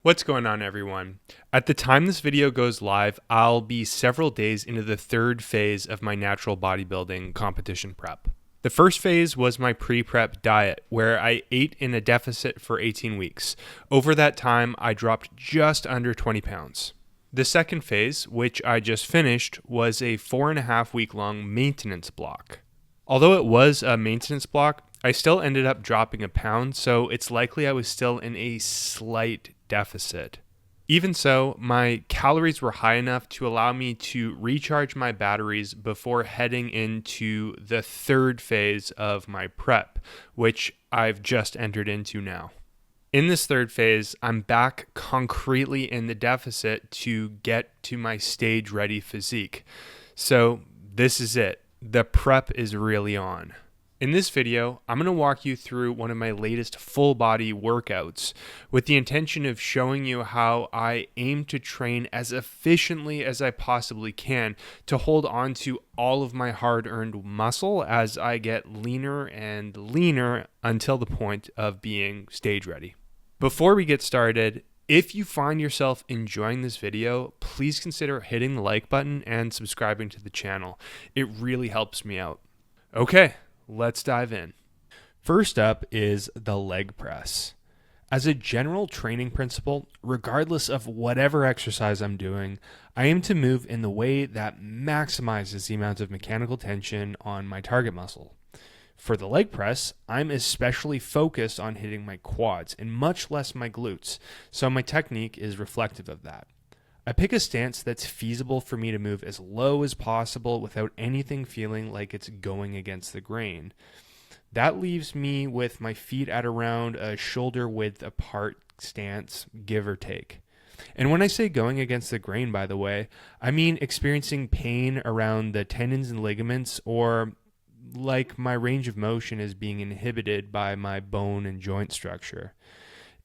What's going on, everyone? At the time this video goes live, I'll be several days into the third phase of my natural bodybuilding competition prep. The first phase was my pre-prep diet, where I ate in a deficit for 18 weeks. Over that time, I dropped just under 20 pounds. The second phase, which I just finished, was a 4.5 week long maintenance block. Although it was a maintenance block, I still ended up dropping a pound, so it's likely I was still in a slight deficit. Even so, my calories were high enough to allow me to recharge my batteries before heading into the third phase of my prep, which I've just entered into now. In this third phase, I'm back concretely in the deficit to get to my stage-ready physique. So this is it. The prep is really on. In this video, I'm going to walk you through one of my latest full body workouts with the intention of showing you how I aim to train as efficiently as I possibly can to hold on to all of my hard-earned muscle as I get leaner and leaner until the point of being stage ready. Before we get started, if you find yourself enjoying this video, please consider hitting the like button and subscribing to the channel. It really helps me out. Okay. Let's dive in. First up is the leg press. As a general training principle, regardless of whatever exercise I'm doing, I aim to move in the way that maximizes the amount of mechanical tension on my target muscle. For the leg press, I'm especially focused on hitting my quads and much less my glutes, so my technique is reflective of that. I pick a stance that's feasible for me to move as low as possible without anything feeling like it's going against the grain. That leaves me with my feet at around a shoulder width apart stance, give or take. And when I say going against the grain, by the way, I mean experiencing pain around the tendons and ligaments, or like my range of motion is being inhibited by my bone and joint structure.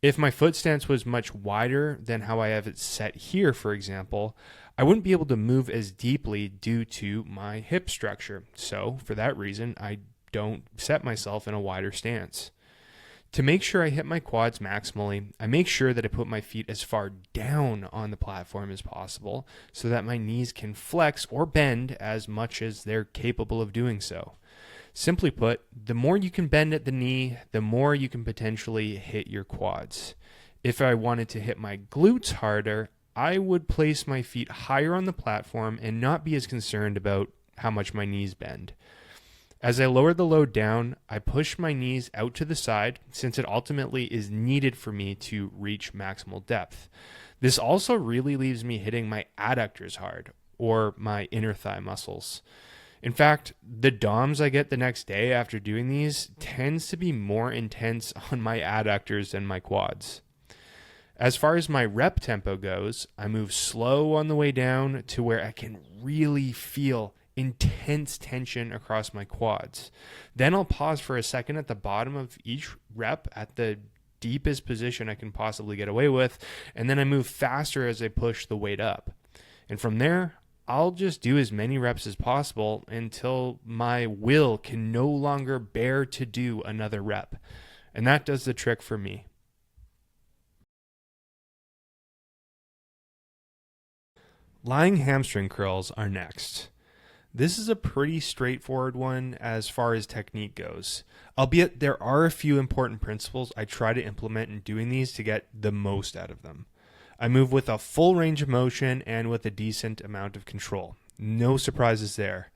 If my foot stance was much wider than how I have it set here, for example, I wouldn't be able to move as deeply due to my hip structure. So, for that reason, I don't set myself in a wider stance. To make sure I hit my quads maximally, I make sure that I put my feet as far down on the platform as possible so that my knees can flex or bend as much as they're capable of doing so. Simply put, the more you can bend at the knee, the more you can potentially hit your quads. If I wanted to hit my glutes harder, I would place my feet higher on the platform and not be as concerned about how much my knees bend. As I lower the load down, I push my knees out to the side since it ultimately is needed for me to reach maximal depth. This also really leaves me hitting my adductors hard, or my inner thigh muscles. In fact, the DOMs I get the next day after doing these tends to be more intense on my adductors than my quads. As far as my rep tempo goes, I move slow on the way down to where I can really feel intense tension across my quads. Then I'll pause for a second at the bottom of each rep at the deepest position I can possibly get away with, and then I move faster as I push the weight up. And from there, I'll just do as many reps as possible until my will can no longer bear to do another rep. And that does the trick for me. Lying hamstring curls are next. This is a pretty straightforward one as far as technique goes, albeit there are a few important principles I try to implement in doing these to get the most out of them. I move with a full range of motion and with a decent amount of control. No surprises there.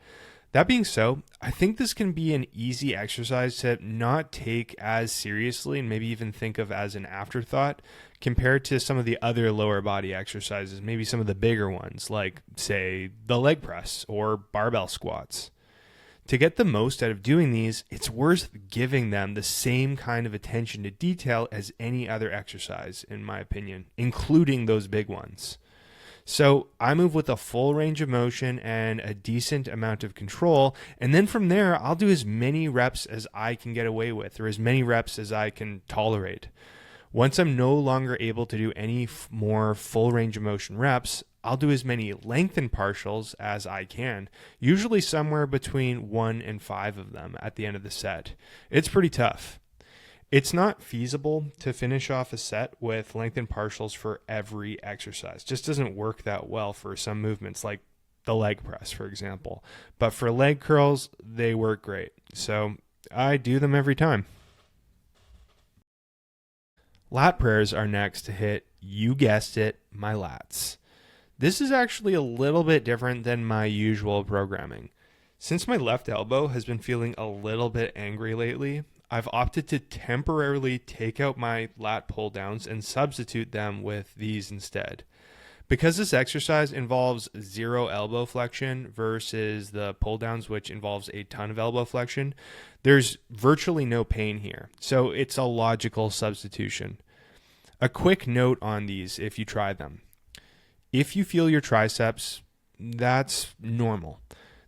That being so, I think this can be an easy exercise to not take as seriously and maybe even think of as an afterthought compared to some of the other lower body exercises, maybe some of the bigger ones like, say, the leg press or barbell squats. To get the most out of doing these, it's worth giving them the same kind of attention to detail as any other exercise, in my opinion, including those big ones. So I move with a full range of motion and a decent amount of control, and then from there, I'll do as many reps as I can get away with, or as many reps as I can tolerate. Once I'm no longer able to do any more full range of motion reps, I'll do as many lengthened partials as I can, usually somewhere between 1 and 5 of them at the end of the set. It's pretty tough. It's not feasible to finish off a set with lengthened partials for every exercise. Just doesn't work that well for some movements, like the leg press, for example. But for leg curls, they work great. So I do them every time. Lat prayers are next to hit, you guessed it, my lats. This is actually a little bit different than my usual programming. Since my left elbow has been feeling a little bit angry lately, I've opted to temporarily take out my lat pull downs and substitute them with these instead. Because this exercise involves zero elbow flexion versus the pull downs, which involves a ton of elbow flexion, there's virtually no pain here. So it's a logical substitution. A quick note on these if you try them. If you feel your triceps, that's normal.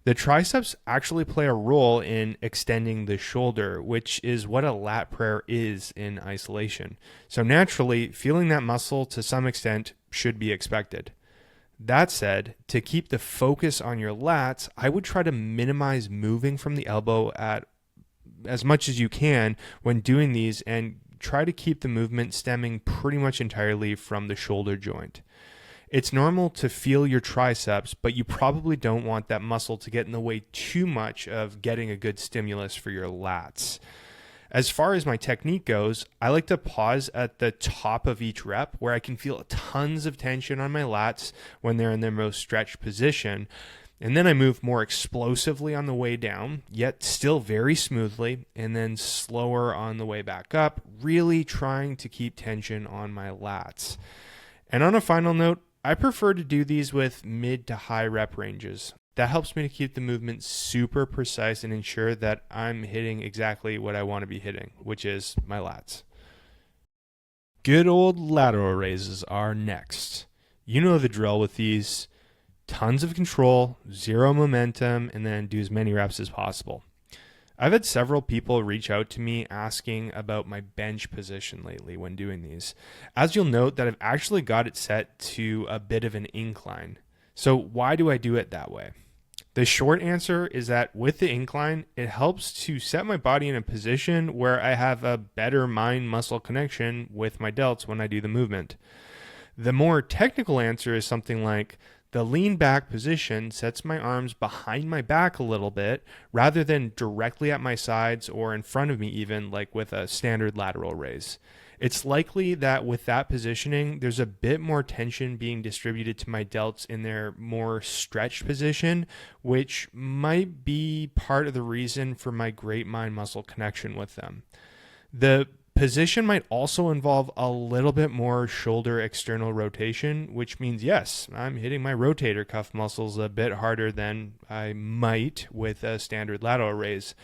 The triceps actually play a role in extending the shoulder, which is what a lat prayer is in isolation. So naturally, feeling that muscle to some extent should be expected. That said, to keep the focus on your lats, I would try to minimize moving from the elbow at as much as you can when doing these, and try to keep the movement stemming pretty much entirely from the shoulder joint. It's normal to feel your triceps, but you probably don't want that muscle to get in the way too much of getting a good stimulus for your lats. As far as my technique goes, I like to pause at the top of each rep where I can feel tons of tension on my lats when they're in their most stretched position. And then I move more explosively on the way down, yet still very smoothly, and then slower on the way back up, really trying to keep tension on my lats. And on a final note, I prefer to do these with mid to high rep ranges. That helps me to keep the movement super precise and ensure that I'm hitting exactly what I want to be hitting, which is my lats. Good old lateral raises are next. You know the drill with these. Tons of control, zero momentum, and then do as many reps as possible. I've had several people reach out to me asking about my bench position lately when doing these. As you'll note that I've actually got it set to a bit of an incline. So why do I do it that way? The short answer is that with the incline, it helps to set my body in a position where I have a better mind-muscle connection with my delts when I do the movement. The more technical answer is something like, the lean back position sets my arms behind my back a little bit rather than directly at my sides or in front of me, even like with a standard lateral raise. It's likely that with that positioning, there's a bit more tension being distributed to my delts in their more stretched position, which might be part of the reason for my great mind muscle connection with them. The position might also involve a little bit more shoulder external rotation, which means, yes, I'm hitting my rotator cuff muscles a bit harder than I might with a standard lateral raise.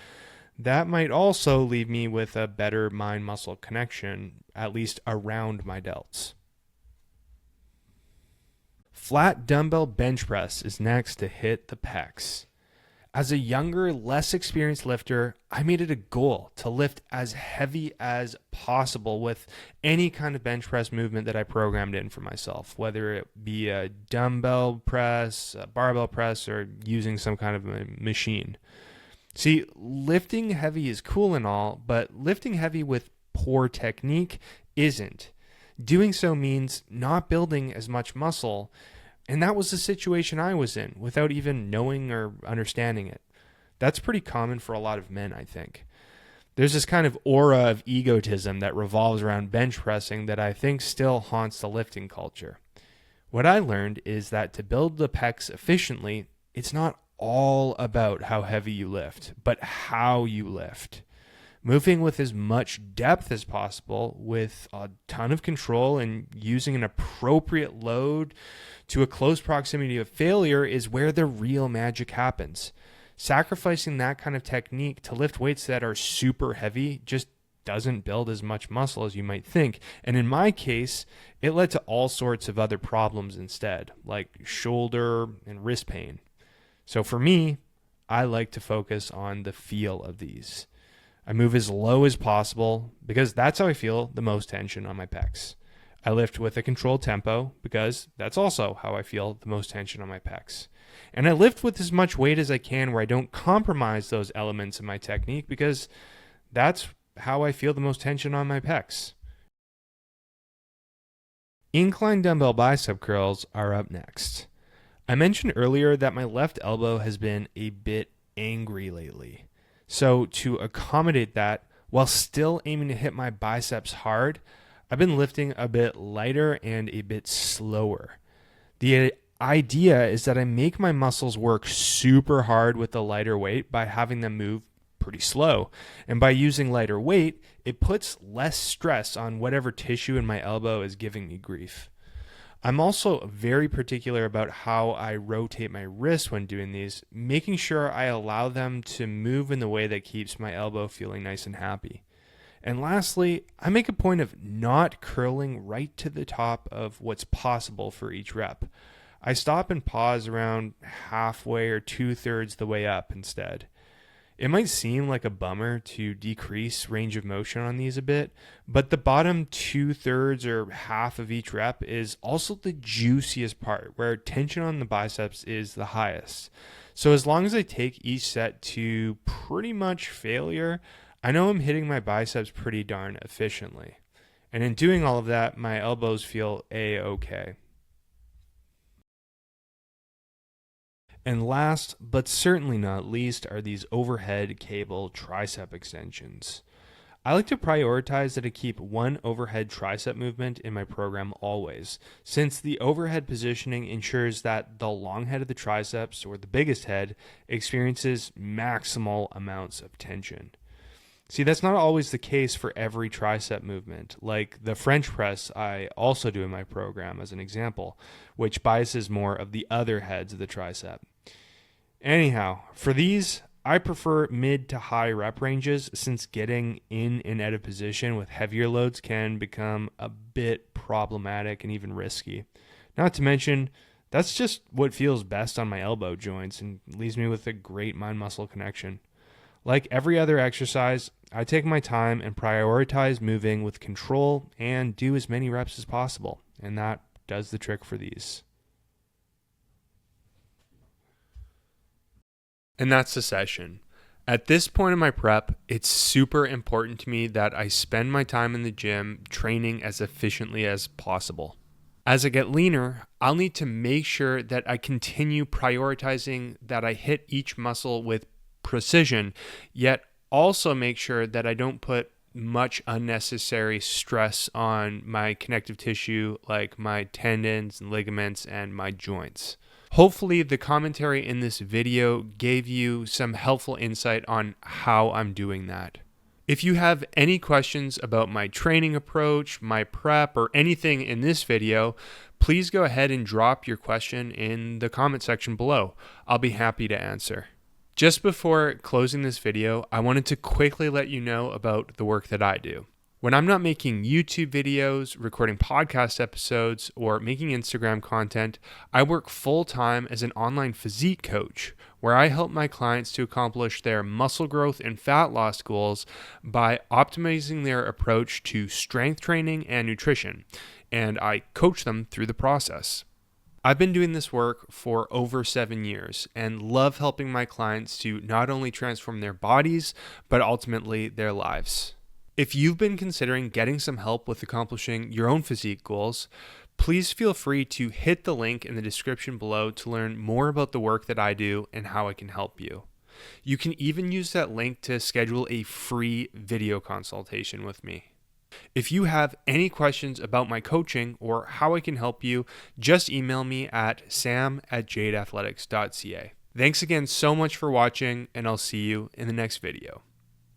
That might also leave me with a better mind-muscle connection, at least around my delts. Flat dumbbell bench press is next to hit the pecs. As a younger, less experienced lifter, I made it a goal to lift as heavy as possible with any kind of bench press movement that I programmed in for myself, whether it be a dumbbell press, a barbell press, or using some kind of a machine. See, lifting heavy is cool and all, but lifting heavy with poor technique isn't. Doing so means not building as much muscle. And that was the situation I was in without even knowing or understanding it. That's pretty common for a lot of men, I think. There's this kind of aura of egotism that revolves around bench pressing that I think still haunts the lifting culture. What I learned is that to build the pecs efficiently, it's not all about how heavy you lift, but how you lift. Moving with as much depth as possible with a ton of control and using an appropriate load to a close proximity of failure is where the real magic happens. Sacrificing that kind of technique to lift weights that are super heavy just doesn't build as much muscle as you might think. And in my case, it led to all sorts of other problems instead, like shoulder and wrist pain. So for me, I like to focus on the feel of these. I move as low as possible because that's how I feel the most tension on my pecs. I lift with a controlled tempo because that's also how I feel the most tension on my pecs. And I lift with as much weight as I can where I don't compromise those elements of my technique because that's how I feel the most tension on my pecs. Incline dumbbell bicep curls are up next. I mentioned earlier that my left elbow has been a bit angry lately. So to accommodate that, while still aiming to hit my biceps hard, I've been lifting a bit lighter and a bit slower. The idea is that I make my muscles work super hard with the lighter weight by having them move pretty slow. And by using lighter weight, it puts less stress on whatever tissue in my elbow is giving me grief. I'm also very particular about how I rotate my wrists when doing these, making sure I allow them to move in the way that keeps my elbow feeling nice and happy. And lastly, I make a point of not curling right to the top of what's possible for each rep. I stop and pause around halfway or 2/3 the way up instead. It might seem like a bummer to decrease range of motion on these a bit, but the bottom 2/3 or half of each rep is also the juiciest part, where tension on the biceps is the highest. So as long as I take each set to pretty much failure, I know I'm hitting my biceps pretty darn efficiently. And in doing all of that, my elbows feel A-okay. And last, but certainly not least, are these overhead cable tricep extensions. I like to prioritize that I keep one overhead tricep movement in my program always, since the overhead positioning ensures that the long head of the triceps, or the biggest head, experiences maximal amounts of tension. See, that's not always the case for every tricep movement, like the French press I also do in my program as an example, which biases more of the other heads of the tricep. Anyhow, for these, I prefer mid to high rep ranges, since getting in and out of position with heavier loads can become a bit problematic and even risky. Not to mention, that's just what feels best on my elbow joints and leaves me with a great mind-muscle connection. Like every other exercise, I take my time and prioritize moving with control and do as many reps as possible, and that does the trick for these. And that's the session. At this point in my prep, it's super important to me that I spend my time in the gym training as efficiently as possible. As I get leaner, I'll need to make sure that I continue prioritizing that I hit each muscle with precision, yet also make sure that I don't put much unnecessary stress on my connective tissue, like my tendons and ligaments and my joints. Hopefully, the commentary in this video gave you some helpful insight on how I'm doing that. If you have any questions about my training approach, my prep, or anything in this video, please go ahead and drop your question in the comment section below. I'll be happy to answer. Just before closing this video, I wanted to quickly let you know about the work that I do. When I'm not making YouTube videos, recording podcast episodes, or making Instagram content, I work full-time as an online physique coach, where I help my clients to accomplish their muscle growth and fat loss goals by optimizing their approach to strength training and nutrition, and I coach them through the process. I've been doing this work for over 7 years and love helping my clients to not only transform their bodies, but ultimately their lives. If you've been considering getting some help with accomplishing your own physique goals, please feel free to hit the link in the description below to learn more about the work that I do and how I can help you. You can even use that link to schedule a free video consultation with me. If you have any questions about my coaching or how I can help you, just email me at sam@jadeathletics.ca. Thanks again so much for watching, and I'll see you in the next video.